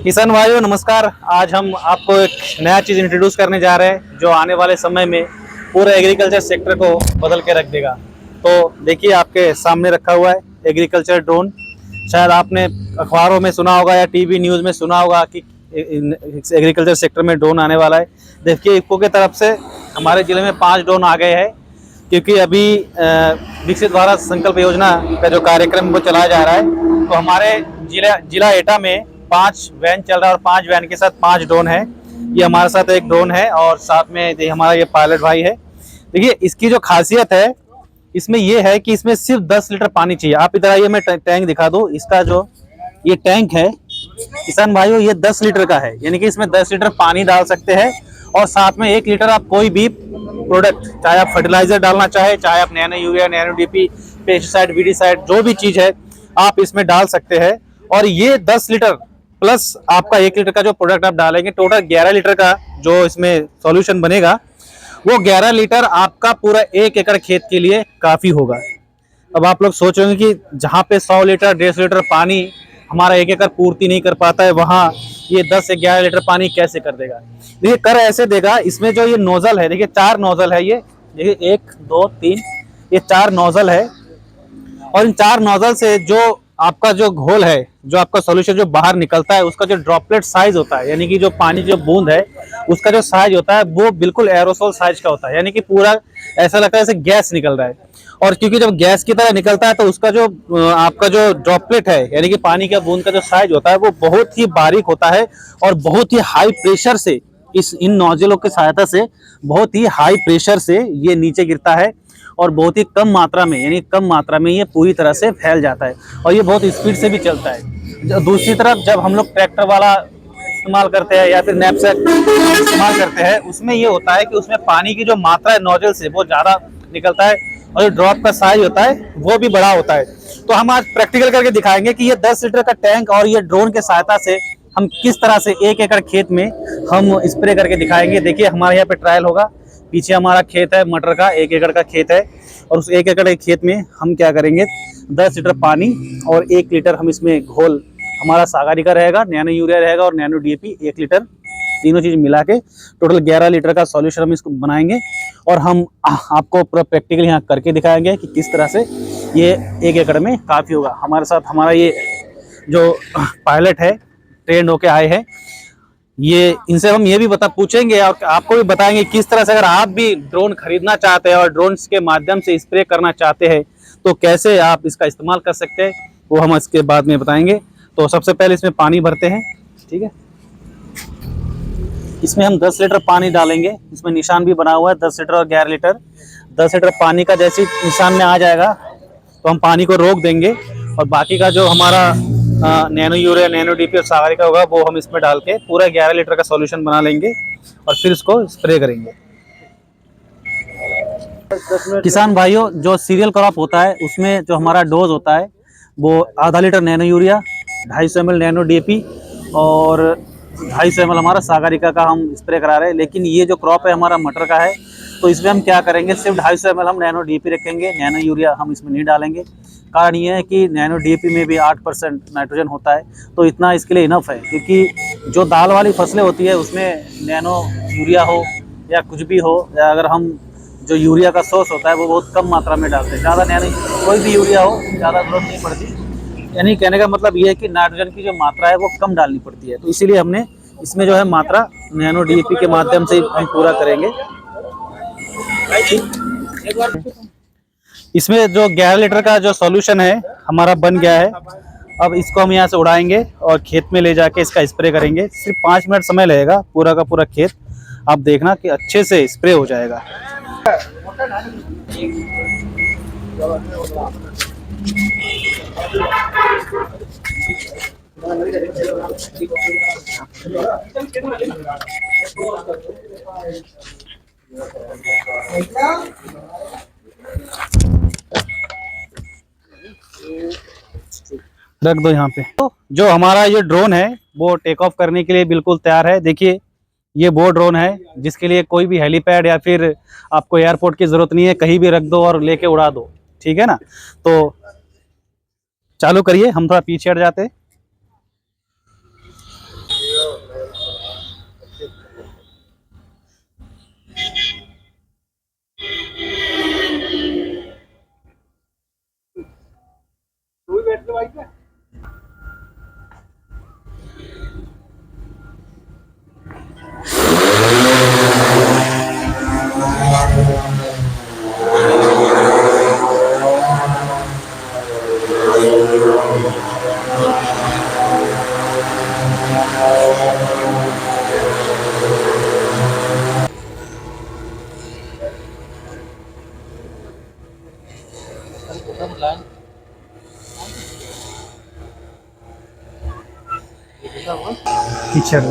किसान भाइयों नमस्कार। आज हम आपको एक नया चीज़ इंट्रोड्यूस करने जा रहे हैं जो आने वाले समय में पूरे एग्रीकल्चर सेक्टर को बदल के रख देगा। तो देखिए आपके सामने रखा हुआ है एग्रीकल्चर ड्रोन। शायद आपने अखबारों में सुना होगा या टीवी न्यूज़ में सुना होगा कि एग्रीकल्चर सेक्टर में ड्रोन आने वाला है। देखिए इक्को की तरफ से हमारे ज़िले में 5 ड्रोन आ गए हैं, क्योंकि अभी विकसित भारत संकल्प योजना का जो कार्यक्रम वो चलाया जा रहा है। तो हमारे जिला एटा में 5 वैन चल रहा है और 5 वैन के साथ 5 ड्रोन है। ये हमारे साथ एक ड्रोन है और साथ में हमारा ये पायलट भाई है। देखिए इसकी जो खासियत है इसमें ये है कि इसमें सिर्फ 10 लीटर पानी चाहिए। आप इधर आइए, मैं टैंक दिखा दूँ। इसका जो ये टैंक है किसान भाइयों, ये 10 लीटर का है, यानी कि इसमें 10 लीटर पानी डाल सकते हैं और साथ में 1 लीटर आप कोई भी प्रोडक्ट, चाहे आप फर्टिलाइजर डालना चाहे, चाहे आप nano urea, nano DP, pesticide, weedicide, जो भी चीज़ है आप इसमें डाल सकते हैं। और ये 10 लीटर प्लस आपका 1 लीटर का जो प्रोडक्ट आप डालेंगे, टोटल 11 लीटर का जो इसमें सॉल्यूशन बनेगा, वो 11 लीटर आपका पूरा 1 एकड़ खेत के लिए काफ़ी होगा। अब आप लोग सोच रहे होंगे कि जहाँ पे 100 लीटर 150 लीटर पानी हमारा 1 एकड़ पूर्ति नहीं कर पाता है, वहाँ ये 10 से 11 लीटर पानी कैसे कर देगा। देखिए कर ऐसे देगा। इसमें जो ये नोजल है, देखिए 4 नोजल है। ये देखिए 1 2 3, ये 4 नोजल है और इन 4 नोजल से जो आपका जो घोल है, जो आपका सॉल्यूशन जो बाहर निकलता है, उसका जो ड्रॉपलेट साइज होता है, यानी कि जो पानी जो बूंद है उसका जो साइज होता है वो बिल्कुल एरोसोल साइज का होता है, यानी कि पूरा ऐसा लगता है जैसे गैस निकल रहा है। और क्योंकि जब गैस की तरह निकलता है तो उसका जो आपका जो ड्रॉपलेट है, यानी कि पानी का बूंद का जो साइज होता है वो बहुत ही बारीक होता है और बहुत ही हाई प्रेशर से इन नोजलों की सहायता से बहुत ही हाई प्रेशर से ये नीचे गिरता है और बहुत ही कम मात्रा में, यानी कम मात्रा में ये पूरी तरह से फैल जाता है और ये बहुत स्पीड से भी चलता है। दूसरी तरफ जब हम लोग ट्रैक्टर वाला इस्तेमाल करते हैं या फिर नैपसैक इस्तेमाल करते हैं, उसमें ये होता है कि उसमें पानी की जो मात्रा है नोजल से वो ज़्यादा निकलता है और जो ड्रॉप का साइज होता है वो भी बड़ा होता है। तो हम आज प्रैक्टिकल करके दिखाएंगे कि ये 10 लीटर का टैंक और ये ड्रोन के सहायता से हम किस तरह से 1 एकड़ खेत में हम स्प्रे करके दिखाएंगे। देखिए हमारे यहाँ पे ट्रायल होगा। पीछे हमारा खेत है मटर का, 1 एकड़ का खेत है और उस 1 एकड़ के खेत में हम क्या करेंगे, 10 लीटर पानी और 1 लीटर हम इसमें घोल हमारा सागारी का रहेगा, नैनो यूरिया रहेगा और नैनो डीएपी 1 लीटर, तीनों चीज़ मिला के टोटल 11 लीटर का सॉल्यूशन हम इसको बनाएंगे और हम आपको पूरा प्रैक्टिकल यहाँ करके दिखाएंगे कि किस तरह से ये 1 एकड़ में काफ़ी होगा। हमारे साथ हमारा ये जो पायलट है ट्रेंड होके आए हैं, ये इनसे हम ये भी पूछेंगे और आपको भी बताएंगे किस तरह से अगर आप भी ड्रोन खरीदना चाहते हैं और ड्रोन के माध्यम से स्प्रे करना चाहते हैं तो कैसे आप इसका इस्तेमाल कर सकते हैं, वो हम इसके बाद में बताएंगे। तो सबसे पहले इसमें पानी भरते हैं, ठीक है। इसमें हम 10 लीटर पानी डालेंगे। इसमें निशान भी बना हुआ है 10 लीटर और 11 लीटर। 10 लीटर पानी का जैसे निशान में आ जाएगा तो हम पानी को रोक देंगे और बाकी का जो हमारा नैनो यूरिया, नैनो डीपी और सागारी का होगा वो हम इसमें डाल के पूरा 11 लीटर का सॉल्यूशन बना लेंगे और फिर इसको स्प्रे करेंगे। किसान भाइयों, जो सीरियल क्रॉप होता है उसमें जो हमारा डोज होता है वो आधा litre nano urea, 250 ml nano DP और 250 ml हमारा सागारिका का हम स्प्रे करा रहे हैं। लेकिन ये जो क्रॉप है हमारा मटर का है तो इसमें हम क्या करेंगे, सिर्फ 250 ml हम नैनो डीपी रखेंगे, नैनो यूरिया हम इसमें नहीं डालेंगे। कारण ये है कि नैनो डीपी में भी 8% नाइट्रोजन होता है, तो इतना इसके लिए इनफ है। क्योंकि जो दाल वाली फसलें होती है उसमें नैनो यूरिया हो या कुछ भी हो, या अगर हम जो यूरिया का सोर्स होता है वो बहुत कम मात्रा में डालते हैं, ज़्यादा नैनो कोई भी यूरिया हो ज़्यादा जरूरत नहीं पड़ती। यानी कहने का मतलब ये है कि नाइट्रोजन की जो मात्रा है वो कम डालनी पड़ती है, तो इसीलिए हमने इसमें जो है मात्रा नैनो डीपी के माध्यम से हम पूरा करेंगे। इसमें जो 11 लीटर का जो सॉल्यूशन है हमारा बन गया है। अब इसको हम यहाँ से उड़ाएंगे और खेत में ले जाके इसका स्प्रे करेंगे। सिर्फ 5 मिनट समय लगेगा, पूरा का पूरा खेत आप देखना कि अच्छे से स्प्रे हो जाएगा। रख दो यहाँ पे। तो जो हमारा ये ड्रोन है वो टेक ऑफ करने के लिए बिल्कुल तैयार है। देखिए ये वो ड्रोन है जिसके लिए कोई भी हेलीपैड या फिर आपको एयरपोर्ट की जरूरत नहीं है, कहीं भी रख दो और लेके उड़ा दो, ठीक है ना। तो चालू करिए, हम थोड़ा पीछे हट जाते। कीचड़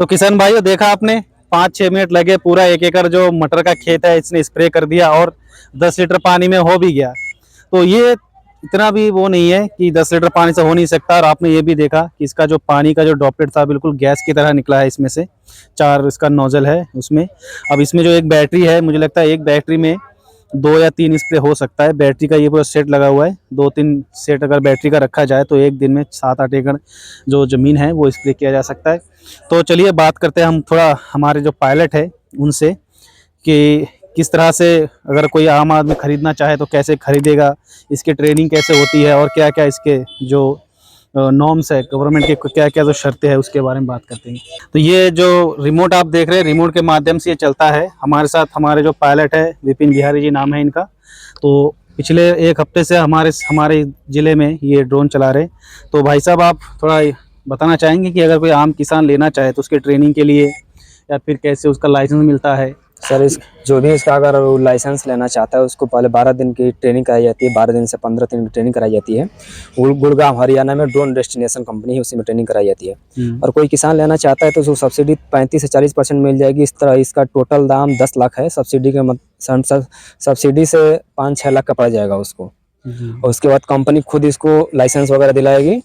तो किसान भाइयों, देखा आपने 5-6 मिनट लगे, पूरा 1 एकड़ जो मटर का खेत है इसने स्प्रे कर दिया और 10 लीटर पानी में हो भी गया। तो ये इतना भी वो नहीं है कि 10 लीटर पानी से हो नहीं सकता। और आपने ये भी देखा कि इसका जो पानी का जो ड्रॉपलेट था बिल्कुल गैस की तरह निकला है। इसमें से 4 इसका नोजल है उसमें। अब इसमें जो एक बैटरी है, मुझे लगता है एक बैटरी में 2 या 3 स्प्रे हो सकता है। बैटरी का ये पूरा सेट लगा हुआ है, 2-3 सेट अगर बैटरी का रखा जाए तो एक दिन में 7-8 एकड़ जो ज़मीन है वो स्प्रे किया जा सकता है। तो चलिए बात करते हैं हम थोड़ा हमारे जो पायलट है उनसे कि किस तरह से अगर कोई आम आदमी खरीदना चाहे तो कैसे खरीदेगा, इसकी ट्रेनिंग कैसे होती है और क्या क्या इसके जो नॉर्म्स है गवर्नमेंट के, क्या क्या जो शर्तें हैं उसके बारे में बात करते हैं। तो ये जो रिमोट आप देख रहे हैं, रिमोट के माध्यम से ये चलता है। हमारे साथ हमारे जो पायलट है विपिन बिहारी जी नाम है इनका। तो पिछले 1 हफ्ते से हमारे ज़िले में ये ड्रोन चला रहे। तो भाई साहब आप थोड़ा बताना चाहेंगे कि अगर कोई आम किसान लेना चाहे तो उसके ट्रेनिंग के लिए या फिर कैसे उसका लाइसेंस मिलता है? सर इस जो भी इसका अगर लाइसेंस लेना चाहता है उसको पहले 12 दिन की ट्रेनिंग कराई जाती है। 12 दिन से 15 दिन की ट्रेनिंग कराई जाती है। गुड़गांव हरियाणा में ड्रोन डेस्टिनेशन कंपनी है, उसी में ट्रेनिंग कराई जाती है। और कोई किसान लेना चाहता है तो उसको सब्सिडी 35 से 40% मिल जाएगी। इस तरह इसका टोटल दाम 10 लाख है। सब्सिडी के सब्सिडी से 5-6 लाख का पड़ जाएगा उसको। और उसके बाद कंपनी खुद इसको लाइसेंस वगैरह दिलाएगी।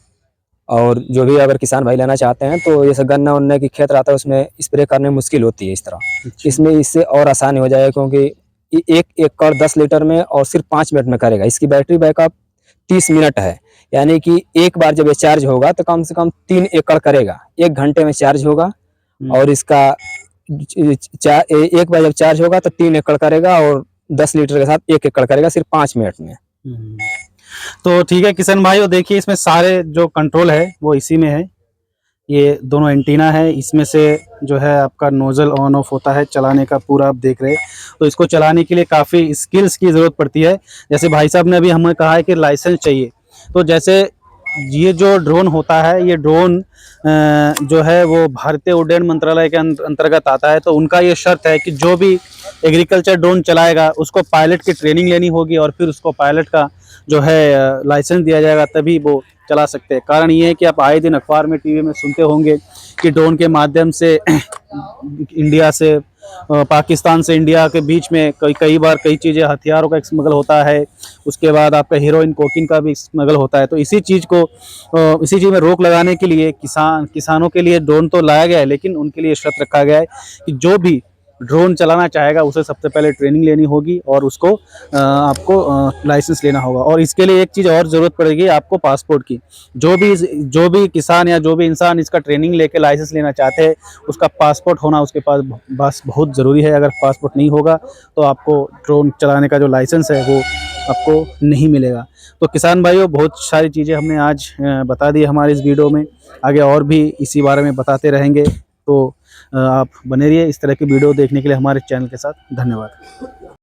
और जो भी अगर किसान भाई लेना चाहते हैं तो जैसे गन्ना उन्ना की खेत रहता है उसमें स्प्रे करने में मुश्किल होती है इस तरह। इसमें इससे और आसानी हो जाएगा क्योंकि 1 एकड़ 10 लीटर में और सिर्फ 5 मिनट में करेगा। इसकी बैटरी बैकअप 30 मिनट है, यानी कि एक बार जब ये चार्ज होगा तो कम से कम 3 एकड़ करेगा। 1 घंटे में चार्ज होगा। और इसका एक बार जब चार्ज होगा तो 3 एकड़ करेगा और 10 लीटर के साथ 1 एकड़ करेगा सिर्फ 5 मिनट में। तो ठीक है किसान भाइयों, देखिए इसमें सारे जो कंट्रोल है वो इसी में है। ये दोनों एंटीना है, इसमें से जो है आपका नोजल ऑन ऑफ होता है चलाने का, पूरा आप देख रहे हैं। तो इसको चलाने के लिए काफ़ी स्किल्स की ज़रूरत पड़ती है। जैसे भाई साहब ने अभी हमें कहा है कि लाइसेंस चाहिए। तो जैसे ये जो ड्रोन होता है, ये ड्रोन जो है वो भारतीय उड्डयन मंत्रालय के अंतर्गत आता है। तो उनका ये शर्त है कि जो भी एग्रीकल्चर ड्रोन चलाएगा उसको पायलट की ट्रेनिंग लेनी होगी और फिर उसको पायलट का जो है लाइसेंस दिया जाएगा, तभी वो चला सकते हैं। कारण ये है कि आप आए दिन अखबार में, टीवी में सुनते होंगे कि ड्रोन के माध्यम से इंडिया से पाकिस्तान से इंडिया के बीच में कई बार कई चीज़ें, हथियारों का स्मगल होता है। उसके बाद आपका हीरोइन, कोकीन का भी स्मगल होता है। तो इसी चीज़ में रोक लगाने के लिए किसानों के लिए ड्रोन तो लाया गया है, लेकिन उनके लिए शर्त रखा गया है कि जो भी ड्रोन चलाना चाहेगा उसे सबसे पहले ट्रेनिंग लेनी होगी और उसको आपको लाइसेंस लेना होगा। और इसके लिए एक चीज़ और ज़रूरत पड़ेगी आपको, पासपोर्ट की। जो भी किसान या जो भी इंसान इसका ट्रेनिंग लेके लाइसेंस लेना चाहते हैं उसका पासपोर्ट होना उसके पास बहुत ज़रूरी है। अगर पासपोर्ट नहीं होगा तो आपको ड्रोन चलाने का जो लाइसेंस है वो आपको नहीं मिलेगा। तो किसान भाइयों, बहुत सारी चीज़ें हमने आज बता दी हमारे इस वीडियो में। आगे और भी इसी बारे में बताते रहेंगे। तो आप बने रहिए इस तरह की वीडियो देखने के लिए हमारे चैनल के साथ। धन्यवाद।